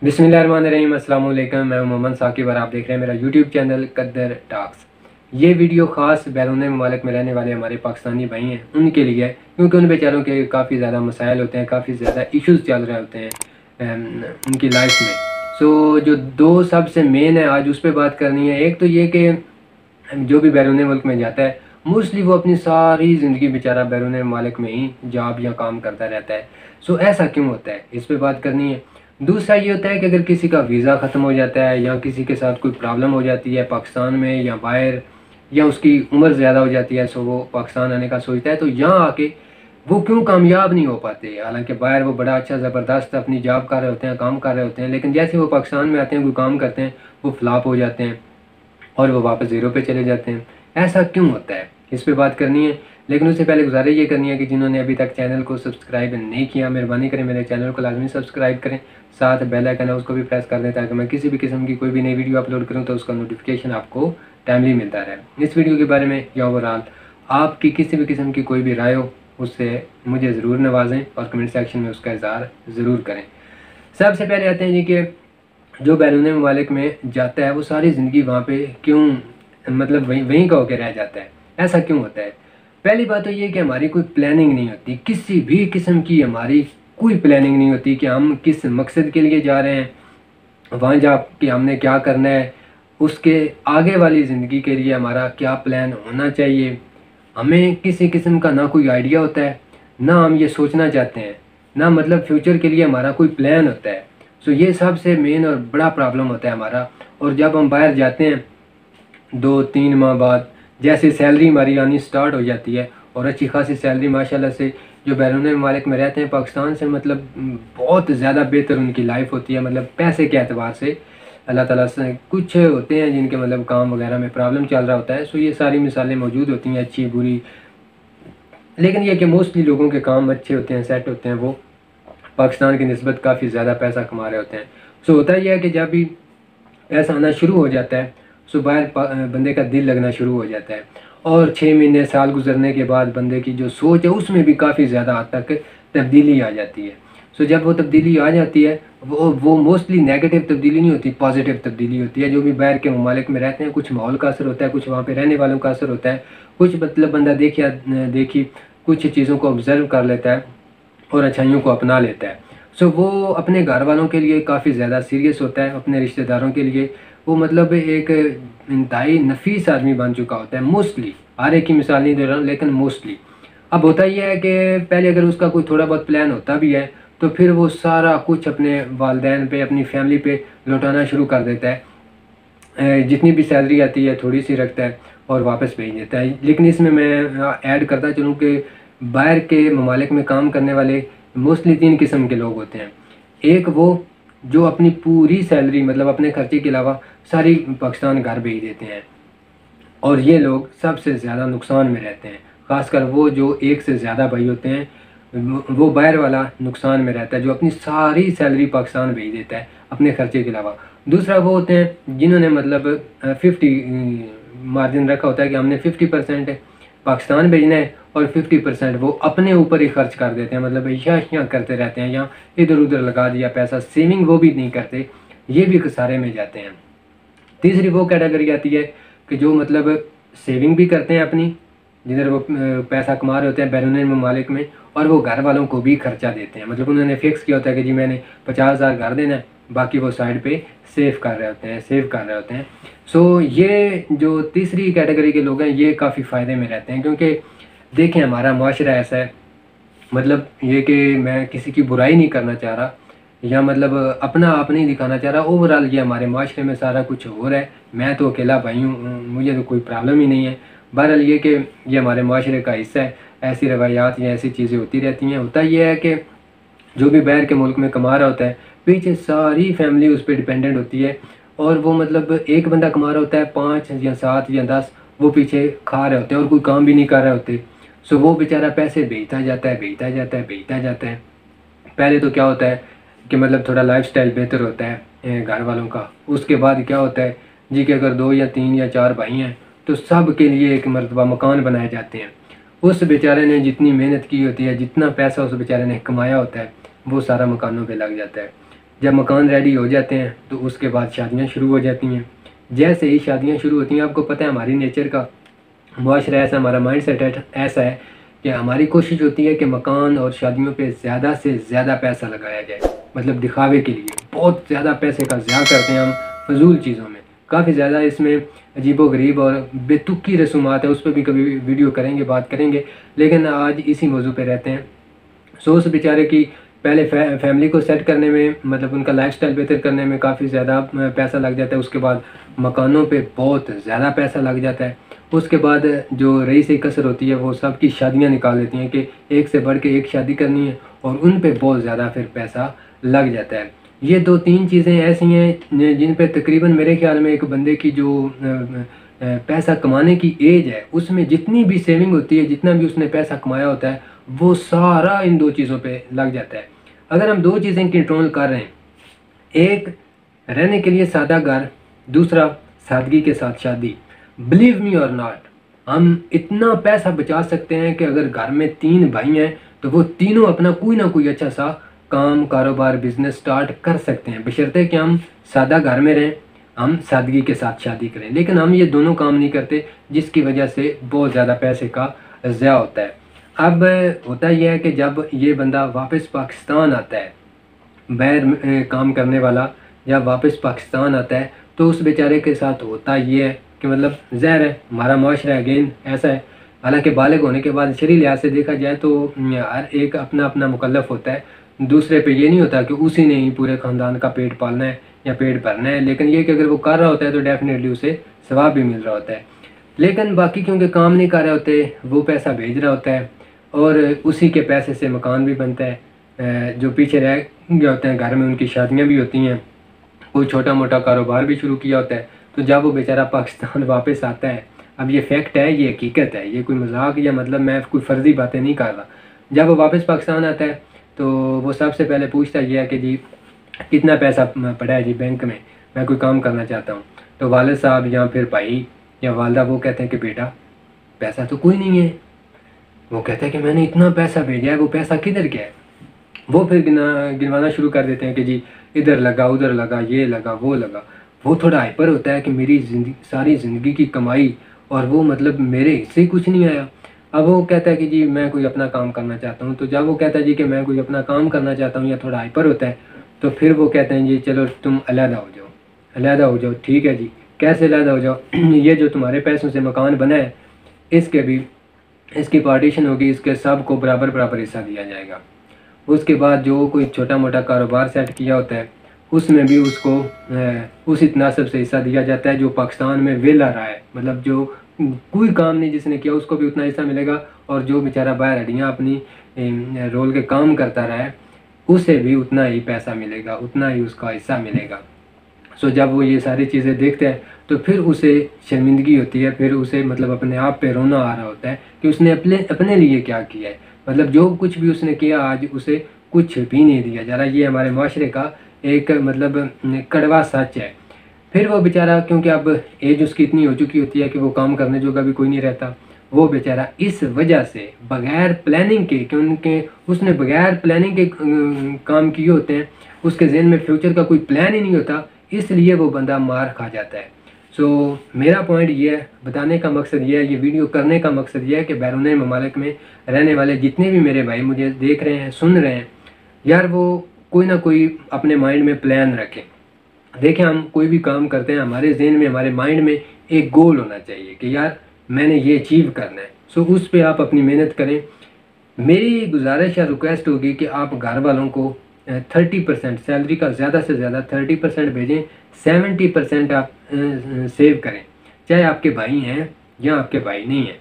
बिस्मिल्लाहिर्रहमानिर्रहीम, अस्सलाम वालेकुम। मैं मोहम्मद साकिब और आप देख रहे हैं मेरा यूट्यूब चैनल कद्दर टॉक्स। ये वीडियो ख़ास बैरून मुमालिक में रहने वाले हमारे पाकिस्तानी भाई हैं उनके लिए है, क्योंकि उन बेचारों के काफ़ी ज़्यादा मसाइल होते हैं, काफ़ी ज़्यादा इश्यूज़ चल रहे होते हैं उनकी लाइफ में। जो दो सबसे मेन है आज उस पर बात करनी है। एक तो ये कि जो भी बैरून मुल्क में जाता है मोस्टली वो अपनी सारी ज़िंदगी बेचारा बैरून मुमालिक में ही जॉब या काम करता रहता है। ऐसा क्यों होता है, इस पर बात करनी है। दूसरा ये होता है कि अगर किसी का वीज़ा ख़त्म हो जाता है या किसी के साथ कोई प्रॉब्लम हो जाती है पाकिस्तान में या बाहर, या उसकी उम्र ज़्यादा हो जाती है, वो पाकिस्तान आने का सोचता है, तो यहाँ आके वो क्यों कामयाब नहीं हो पाते। हालांकि बाहर वो बड़ा अच्छा ज़बरदस्त अपनी जॉब कर रहे होते हैं, काम कर रहे होते हैं, लेकिन जैसे वो पाकिस्तान में आते हैं, कोई काम करते हैं, वो फ्लॉप हो जाते हैं और वो वापस ज़ीरो पे चले जाते हैं। ऐसा क्यों होता है, इस पे बात करनी है। लेकिन उससे पहले गुजारिश ये करनी है कि जिन्होंने अभी तक चैनल को सब्सक्राइब नहीं किया, मेहरबानी करें मेरे चैनल को लाजमी सब्सक्राइब करें, साथ बेल आइकन है उसको भी प्रेस कर दें, ताकि मैं किसी भी किस्म की कोई भी नई वीडियो अपलोड करूं तो उसका नोटिफिकेशन आपको टाइमली मिलता रहे। इस वीडियो के बारे में या ओवरऑल आपकी किसी भी किस्म की कोई भी राय हो उससे मुझे ज़रूर नवाजें और कमेंट सेक्शन में उसका इज़हार ज़रूर करें। सबसे पहले आते हैं जी कि जो बैरून मुमालिक में जाता है वो सारी ज़िंदगी वहाँ पे क्यों, मतलब वहीं का होकर रह जाता है, ऐसा क्यों होता है। पहली बात तो ये कि हमारी कोई प्लानिंग नहीं होती, किसी भी किस्म की हमारी कोई प्लानिंग नहीं होती कि हम किस मकसद के लिए जा रहे हैं, वहाँ जा के हमने क्या करना है, उसके आगे वाली ज़िंदगी के लिए हमारा क्या प्लान होना चाहिए। हमें किसी किस्म का ना कोई आइडिया होता है, ना हम ये सोचना चाहते हैं, ना मतलब फ्यूचर के लिए हमारा कोई प्लान होता है। ये सबसे मेन और बड़ा प्रॉब्लम होता है हमारा। और जब हम बाहर जाते हैं 2-3 माह बाद जैसे सैलरी हमारी आनी स्टार्ट हो जाती है, और अच्छी खासी सैलरी माशाल्लाह से जो बैरून मुमालिक में रहते हैं पाकिस्तान से मतलब बहुत ज़्यादा बेहतर उनकी लाइफ होती है, मतलब पैसे के एतबार से। अल्लाह ताला से कुछ होते हैं जिनके मतलब काम वगैरह में प्रॉब्लम चल रहा होता है, ये सारी मिसालें मौजूद होती हैं, अच्छी बुरी। लेकिन ये कि मोस्टली लोगों के काम अच्छे होते हैं, सेट होते हैं, वो पाकिस्तान की निस्बत काफ़ी ज़्यादा पैसा कमा रहे होते हैं। होता यह है कि जब भी पैसा आना शुरू हो जाता है बाहर बंदे का दिल लगना शुरू हो जाता है, और 6 महीने साल गुजरने के बाद बंदे की जो सोच है उसमें भी काफ़ी ज़्यादा हद तक तब्दीली आ जाती है। जब वो तब्दीली आ जाती है वो मोस्टली नेगेटिव तब्दीली नहीं होती, पॉजिटिव तब्दीली होती है। जो भी बाहर के ममालिक में रहते हैं, कुछ माहौल का असर होता है, कुछ वहाँ पे रहने वालों का असर होता है, कुछ मतलब बंदा देखी कुछ चीज़ों को ऑब्ज़र्व कर लेता है और अच्छाइयों को अपना लेता है। वो अपने घर वालों के लिए काफ़ी ज़्यादा सीरियस होता है, अपने रिश्तेदारों के लिए वो मतलब एक इंतहाई नफीस आदमी बन चुका होता है मोस्टली। हर एक की मिसाल नहीं दे रहा हूँ, लेकिन मोस्टली। अब होता यह है कि पहले अगर उसका कोई थोड़ा बहुत प्लान होता भी है तो फिर वो सारा कुछ अपने वालिदैन पे, अपनी फैमिली पे लौटाना शुरू कर देता है। जितनी भी सैलरी आती है थोड़ी सी रखता है और वापस भेज देता है। लेकिन इसमें मैं ऐड करता चलूँ कि बाहर के ममालिक में काम करने वाले मोस्टली 3 किस्म के लोग होते हैं। एक वो जो अपनी पूरी सैलरी मतलब अपने खर्चे के अलावा सारी पाकिस्तान घर भेज देते हैं, और ये लोग सबसे ज़्यादा नुकसान में रहते हैं। ख़ासकर वो जो एक से ज़्यादा भाई होते हैं, वो बाहर वाला नुकसान में रहता है जो अपनी सारी सैलरी पाकिस्तान भेज देता है अपने खर्चे के अलावा। दूसरा वो होते हैं जिन्होंने मतलब 50 मार्जिन रखा होता है कि हमने 50% पाकिस्तान भेजना है और 50% वो अपने ऊपर ही खर्च कर देते हैं, मतलब यहाँ करते रहते हैं या इधर उधर लगा दिया पैसा, सेविंग वो भी नहीं करते, ये भी खसारे में जाते हैं। तीसरी वो कैटेगरी आती है कि जो मतलब सेविंग भी करते हैं अपनी, जिधर वो पैसा कमा रहे होते हैं बैरून मुमालिक में, और वो घर वालों को भी खर्चा देते हैं। मतलब उन्होंने फिक्स किया होता है कि जी मैंने 50,000 घर देना है, बाकी वो साइड पे सेव कर रहे होते हैं। ये जो तीसरी कैटेगरी के लोग हैं ये काफ़ी फ़ायदे में रहते हैं, क्योंकि देखें हमारा माशरा ऐसा है, मतलब ये कि मैं किसी की बुराई नहीं करना चाह रहा या मतलब अपना आप नहीं दिखाना चाह रहा, ओवरऑल ये हमारे माशरे में सारा कुछ हो रहा है। मैं तो अकेला भाई हूँ, मुझे तो कोई प्रॉब्लम ही नहीं है। बहरहाल ये कि ये हमारे माशरे का हिस्सा है, ऐसी रवायात या ऐसी चीज़ें होती रहती हैं। होता ये है कि जो भी बाहर के मुल्क में कमा रहा होता है पीछे सारी फैमिली उस पर डिपेंडेंट होती है, और वो मतलब एक बंदा कमा रहा होता है 5 या 7 या 10, वो पीछे खा रहे होते हैं और कोई काम भी नहीं कर रहे होते। वो बेचारा पैसे भेजता जाता है। पहले तो क्या होता है कि मतलब थोड़ा लाइफस्टाइल बेहतर होता है घर वालों का। उसके बाद क्या होता है जी कि अगर 2 या 3 या 4 भाई हैं तो सब के लिए एक मरतबा मकान बनाए जाते हैं। उस बेचारे ने जितनी मेहनत की होती है, जितना पैसा उस बेचारे ने कमाया होता है, वो सारा मकानों पे लग जाता है। जब मकान रेडी हो जाते हैं तो उसके बाद शादियाँ शुरू हो जाती हैं। जैसे ही शादियाँ शुरू होती हैं, आपको पता है हमारी नेचर का मुआशरा ऐसा, हमारा माइंड सेट ऐसा है कि हमारी कोशिश होती है कि मकान और शादियों पे ज़्यादा से ज़्यादा पैसा लगाया जाए, मतलब दिखावे के लिए बहुत ज़्यादा पैसे का ज़्यादा करते हैं हम फजूल चीज़ों में। काफ़ी ज़्यादा इसमें अजीबोगरीब और बेतुकी रसूमात है, उस पर भी कभी वीडियो करेंगे, बात करेंगे। लेकिन आज इसी मौजू पे रहते हैं। सो उस बेचारे की पहले फैमिली को सेट करने में, मतलब उनका लाइफस्टाइल बेहतर करने में काफ़ी ज़्यादा पैसा लग जाता है। उसके बाद मकानों पे बहुत ज़्यादा पैसा लग जाता है। उसके बाद जो रही सही कसर होती है वो सब की शादियाँ निकाल देती हैं कि एक से बढ़ के एक शादी करनी है, और उन पे बहुत ज़्यादा फिर पैसा लग जाता है। ये 2-3 चीज़ें ऐसी हैं जिन पे तकरीबन मेरे ख्याल में एक बंदे की जो पैसा कमाने की एज है, उसमें जितनी भी सेविंग होती है, जितना भी उसने पैसा कमाया होता है, वो सारा इन 2 चीज़ों पे लग जाता है। अगर हम 2 चीज़ें कंट्रोल कर रहे हैं, एक रहने के लिए सादा घर, दूसरा सादगी के साथ शादी, बिलीव मी और नॉट, हम इतना पैसा बचा सकते हैं कि अगर घर में 3 भाई हैं तो वो तीनों अपना कोई ना कोई अच्छा सा काम, कारोबार, बिजनेस स्टार्ट कर सकते हैं, बशर्ते कि हम सादा घर में रहें, हम सादगी के साथ शादी करें। लेकिन हम ये दोनों काम नहीं करते, जिसकी वजह से बहुत ज़्यादा पैसे का ज़्या होता है। अब होता यह है कि जब ये बंदा वापस पाकिस्तान आता है, बाहर काम करने वाला जब वापस पाकिस्तान आता है, तो उस बेचारे के साथ होता ये है कि मतलब ज़ाहिर है हमारा माशरा अगेन ऐसा है। हालांकि बालिग होने के बाद शरीय लिहाज से देखा जाए तो हर एक अपना अपना मुकल्लफ होता है, दूसरे पे ये नहीं होता कि उसी ने ही पूरे ख़ानदान का पेट पालना है या पेट भरना है। लेकिन ये कि अगर वो कर रहा होता है तो डेफिनेटली उसे सवाब भी मिल रहा होता है। लेकिन बाकी क्योंकि काम नहीं कर रहे होते, वो पैसा भेज रहा होता है और उसी के पैसे से मकान भी बनता है। जो पीछे रह गए होते हैं घर में, उनकी शादियाँ भी होती हैं, कोई छोटा मोटा कारोबार भी शुरू किया होता है। तो जब वो बेचारा पाकिस्तान वापस आता है, अब ये फैक्ट है, ये हकीकत है, ये कोई मजाक या मतलब मैं कोई फ़र्जी बातें नहीं कर रहा। जब वो वापस पाकिस्तान आता है तो वो सबसे पहले पूछता ये है कि जी कितना पैसा पड़ा है जी बैंक में, मैं कोई काम करना चाहता हूँ। तो वालिद साहब या फिर भाई या वालदा वो कहते हैं कि बेटा पैसा तो कोई नहीं है। वो कहता है कि मैंने इतना पैसा भेजा है, वो पैसा किधर गया है। वो फिर गिनवाना शुरू कर देते हैं कि जी इधर लगा, उधर लगा, ये लगा, वो लगा। वो थोड़ा हाइपर होता है कि मेरी सारी ज़िंदगी की कमाई और वो मतलब मेरे हिस्से ही कुछ नहीं आया। अब वो कहता है कि जी मैं कोई अपना काम करना चाहता हूँ। तो जब वो कहता है जी कि मैं कोई अपना काम करना चाहता हूँ, या थोड़ा हाइपर होता है, तो फिर वो कहते हैं जी चलो तुम अलहदा हो जाओ, अलहदा हो जाओ। ठीक है जी, कैसे अलहदा हो जाओ? ये जो तुम्हारे पैसों से मकान बना है, इसके भी इसकी पार्टीशन होगी, इसके सब को बराबर बराबर हिस्सा दिया जाएगा। उसके बाद जो कोई छोटा मोटा कारोबार सेट किया होता है, उसमें भी उसको उसी तनासब से हिस्सा दिया जाता है। जो पाकिस्तान में वेला रहा है, मतलब जो कोई काम नहीं जिसने किया, उसको भी उतना हिस्सा मिलेगा। और जो बेचारा बाहर हड्डियाँ अपनी रोल के काम करता रहा है, उसे भी उतना ही पैसा मिलेगा, उतना ही उसका हिस्सा मिलेगा। सो जब वो ये सारी चीज़ें देखते हैं तो फिर उसे शर्मिंदगी होती है, फिर उसे मतलब अपने आप पे रोना आ रहा होता है कि उसने अपने लिए क्या किया है। मतलब जो कुछ भी उसने किया आज उसे कुछ भी नहीं दिया जा रहा। ये हमारे माशरे का एक मतलब कड़वा सच है। फिर वो बेचारा, क्योंकि अब एज उसकी इतनी हो चुकी होती है कि वो काम करने जोगा भी कोई नहीं रहता, वो बेचारा इस वजह से बग़ैर प्लानिंग के, क्योंकि उसने बग़ैर प्लानिंग के काम किए होते हैं, उसके ज़हन में फ्यूचर का कोई प्लान ही नहीं होता, इसलिए वो बंदा मार खा जाता है। सो मेरा पॉइंट ये है, बताने का मकसद ये है, ये वीडियो करने का मकसद ये है कि बैरून ममालिक में रहने वाले जितने भी मेरे भाई मुझे देख रहे हैं, सुन रहे हैं, यार वो कोई ना कोई अपने माइंड में प्लान रखें। देखें, हम कोई भी काम करते हैं, हमारे जहन में, हमारे माइंड में एक गोल होना चाहिए कि यार मैंने ये अचीव करना है। सो उस पर आप अपनी मेहनत करें। मेरी गुजारिश या रिक्वेस्ट होगी कि आप घर वालों को 30% सैलरी का ज़्यादा से ज़्यादा 30% भेजें, 70% आप सेव करें, चाहे आपके भाई हैं या आपके भाई नहीं हैं।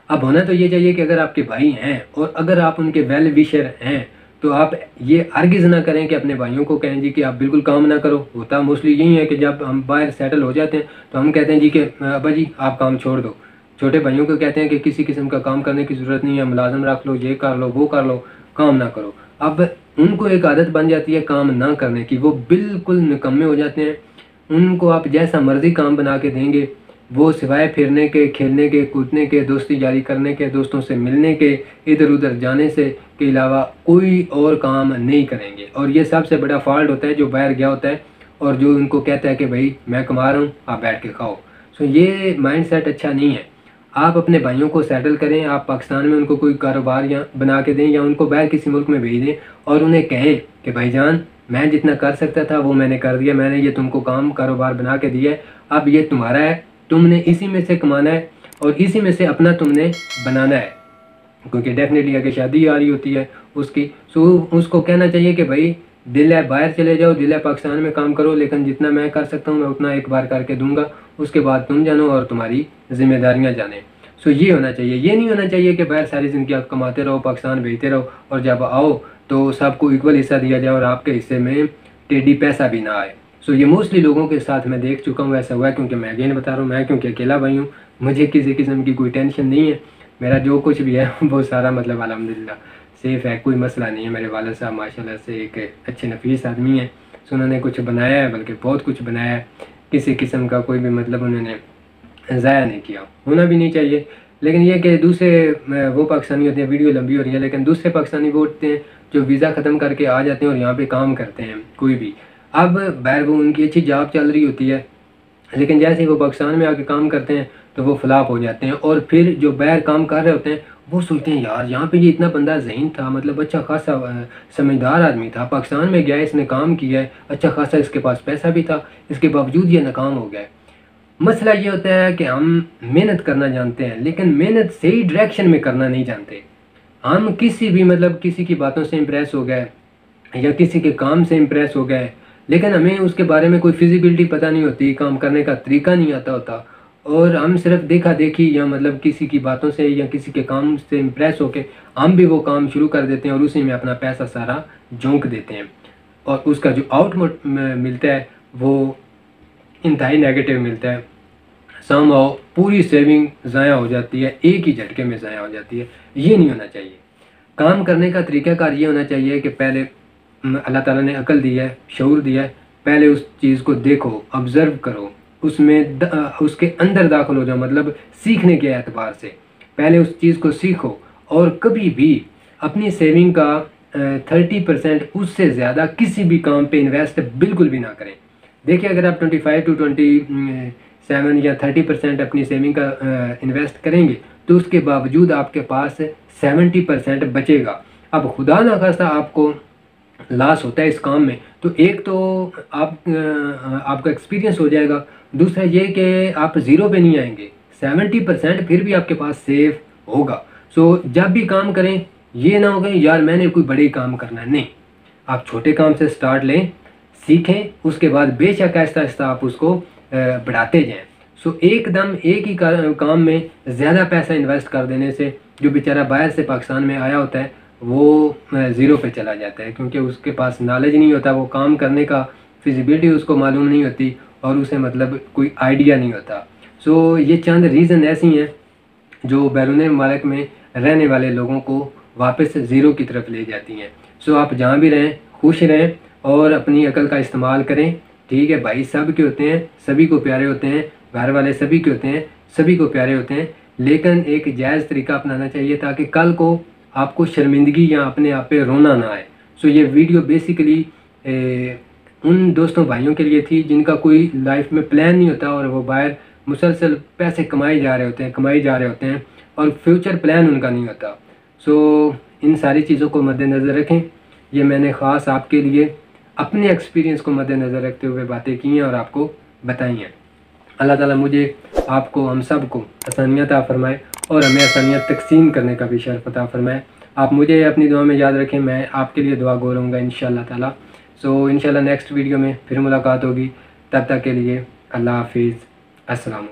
अब होना तो ये चाहिए कि अगर आपके भाई हैं और अगर आप उनके वेल विशर हैं, तो आप ये हरगिज़ ना करें कि अपने भाइयों को कहें जी कि आप बिल्कुल काम ना करो। होता मोस्टली यही है कि जब हम बाहर सेटल हो जाते हैं तो हम कहते हैं जी कि अब्बा जी आप काम छोड़ दो। छोटे भाइयों को कहते हैं कि किसी किस्म का काम करने की ज़रूरत नहीं है, मुलाजम रख लो, ये कर लो, वो कर लो, काम ना करो। अब उनको एक आदत बन जाती है काम ना करने की, वो बिल्कुल निकम्मे हो जाते हैं। उनको आप जैसा मर्ज़ी काम बना के देंगे, वो सिवाय फिरने के, खेलने के, कूदने के, दोस्ती जारी करने के, दोस्तों से मिलने के, इधर उधर जाने से के अलावा कोई और काम नहीं करेंगे। और ये सबसे बड़ा फॉल्ट होता है जो बाहर गया होता है और जो उनको कहता है कि भाई मैं कमा रहा हूँ, आप बैठ के खाओ। सो ये माइंडसेट अच्छा नहीं है। आप अपने भाइयों को सेटल करें, आप पाकिस्तान में उनको कोई कारोबार या बना के दें या उनको बाहर किसी मुल्क में भेज दें और उन्हें कहें कि भाईजान मैं जितना कर सकता था वो मैंने कर दिया, मैंने ये तुमको काम कारोबार बना के दिया है, अब ये तुम्हारा है, तुमने इसी में से कमाना है और इसी में से अपना तुमने बनाना है। क्योंकि डेफिनेटली आगे शादी आ रही होती है उसकी, सो उसको कहना चाहिए कि भाई दिल है बाहर चले जाओ, दिल है पाकिस्तान में काम करो, लेकिन जितना मैं कर सकता हूँ मैं उतना एक बार करके दूंगा, उसके बाद तुम जानो और तुम्हारी जिम्मेदारियाँ जाने। सो ये होना चाहिए। ये नहीं होना चाहिए कि बाहर सारी ज़िंदगी आप कमाते रहो, पाकिस्तान भेजते रहो और जब आओ तो सबको इक्वल हिस्सा दिया जाए और आपके हिस्से में टेढ़ी पैसा भी ना आए। सो ये मोस्टली लोगों के साथ मैं देख चुका हूँ, ऐसा हुआ है। क्योंकि मैं अगेन बता रहा हूँ, मैं क्योंकि अकेला भाई हूँ, मुझे किसी किस्म की कोई टेंशन नहीं है। मेरा जो कुछ भी है वो सारा मतलब अल्हम्दुलिल्लाह सेफ़ है, कोई मसला नहीं है। मेरे वालिद साहब माशाल्लाह से एक अच्छे नफीस आदमी हैं, सो उन्होंने कुछ बनाया है, बल्कि बहुत कुछ बनाया है। किसी किस्म का कोई भी मतलब उन्होंने ज़ाया नहीं किया, होना भी नहीं चाहिए। लेकिन ये कि दूसरे वो पाकिस्तानी होते हैं, वीडियो लंबी हो रही है, लेकिन दूसरे पाकिस्तानी वो होते हैं जो वीज़ा ख़त्म करके आ जाते हैं और यहाँ पे काम करते हैं कोई भी। अब बाहर वो उनकी अच्छी जॉब चल रही होती है, लेकिन जैसे ही वो पाकिस्तान में आके काम करते हैं तो वो फ्लॉप हो जाते हैं। और फिर जो बाहर काम कर रहे होते हैं वो सोचते हैं यार यहाँ पे ये इतना बंदा ज़हीन था, मतलब अच्छा खासा समझदार आदमी था, पाकिस्तान में गया, इसने काम किया है, अच्छा खासा इसके पास पैसा भी था, इसके बावजूद ये नाकाम हो गया है। मसला ये होता है कि हम मेहनत करना जानते हैं लेकिन मेहनत सही डायरेक्शन में करना नहीं जानते। हम किसी भी मतलब किसी की बातों से इम्प्रेस हो गए या किसी के काम से इम्प्रेस हो गए, लेकिन हमें उसके बारे में कोई फिजिबिलिटी पता नहीं होती, काम करने का तरीका नहीं आता होता, और हम सिर्फ देखा देखी या मतलब किसी की बातों से या किसी के काम से इम्प्रेस होके हम भी वो काम शुरू कर देते हैं और उसी में अपना पैसा सारा झोंक देते हैं। और उसका जो आउटपुट मिलता है वो इंतहाई नेगेटिव मिलता है। समहाउ पूरी सेविंग ज़ाया हो जाती है, एक ही झटके में ज़ाया हो जाती है। ये नहीं होना चाहिए। काम करने का तरीक़ाकार ये होना चाहिए कि पहले अल्लाह ताला ने अकल दी है, शऊर दिया है, पहले उस चीज़ को देखो, ऑब्ज़र्व करो, उसमें उसके अंदर दाखिल हो जाओ, मतलब सीखने के एतबार से पहले उस चीज़ को सीखो। और कभी भी अपनी सेविंग का 30% उससे ज़्यादा किसी भी काम पे इन्वेस्ट बिल्कुल भी ना करें। देखिए अगर आप 25 to 27 या 30% अपनी सेविंग का इन्वेस्ट करेंगे तो उसके बावजूद आपके पास 70% बचेगा। अब खुदा ना खास्ता आपको लॉस होता है इस काम में, तो एक तो आपका एक्सपीरियंस हो जाएगा, दूसरा ये कि आप ज़ीरो पे नहीं आएंगे, 70% फिर भी आपके पास सेफ होगा। सो जब भी काम करें ये ना हो गए यार मैंने कोई बड़े काम करना है, नहीं, आप छोटे काम से स्टार्ट लें, सीखें, उसके बाद बेशक आहिस्ता आहिस्ता आप उसको बढ़ाते जाएं। सो एकदम एक ही काम में ज़्यादा पैसा इन्वेस्ट कर देने से जो बेचारा बाहर से पाकिस्तान में आया होता है वो ज़ीरो पे चला जाता है, क्योंकि उसके पास नॉलेज नहीं होता, वो काम करने का फिजिबिलिटी उसको मालूम नहीं होती और उसे मतलब कोई आइडिया नहीं होता। सो ये चंद रीज़न ऐसी हैं जो बैरून मुल्क में रहने वाले लोगों को वापस ज़ीरो की तरफ ले जाती हैं। सो आप जहाँ भी रहें खुश रहें और अपनी अकल का इस्तेमाल करें। ठीक है भाई, सब के होते हैं, सभी को प्यारे होते हैं, घर वाले सभी के होते हैं, सभी को प्यारे होते हैं, लेकिन एक जायज़ तरीका अपनाना चाहिए ताकि कल को आपको शर्मिंदगी या अपने आप पे रोना ना आए। सो ये वीडियो बेसिकली उन दोस्तों भाइयों के लिए थी जिनका कोई लाइफ में प्लान नहीं होता और वो बाहर मुसलसल पैसे कमाए जा रहे होते हैं और फ्यूचर प्लान उनका नहीं होता। सो इन सारी चीज़ों को मद्देनज़र रखें। ये मैंने ख़ास आपके लिए अपने एक्सपीरियंस को मद्देनज़र रखते हुए बातें की हैं और आपको बताई हैं। अल्लाह ताला मुझे, आपको, हम सब को आसानियत अता फरमाए और हमें आसानियत तक़सीम करने का भी शर्फ़ अता फरमाए। आप मुझे अपनी दुआ में याद रखें, मैं आपके लिए दुआ गो रहूँगा इंशाअल्लाह ताला। सो इंशाअल्लाह नेक्स्ट वीडियो में फिर मुलाकात होगी, तब तक के लिए अल्लाह हाफ़िज़, अस्सलाम।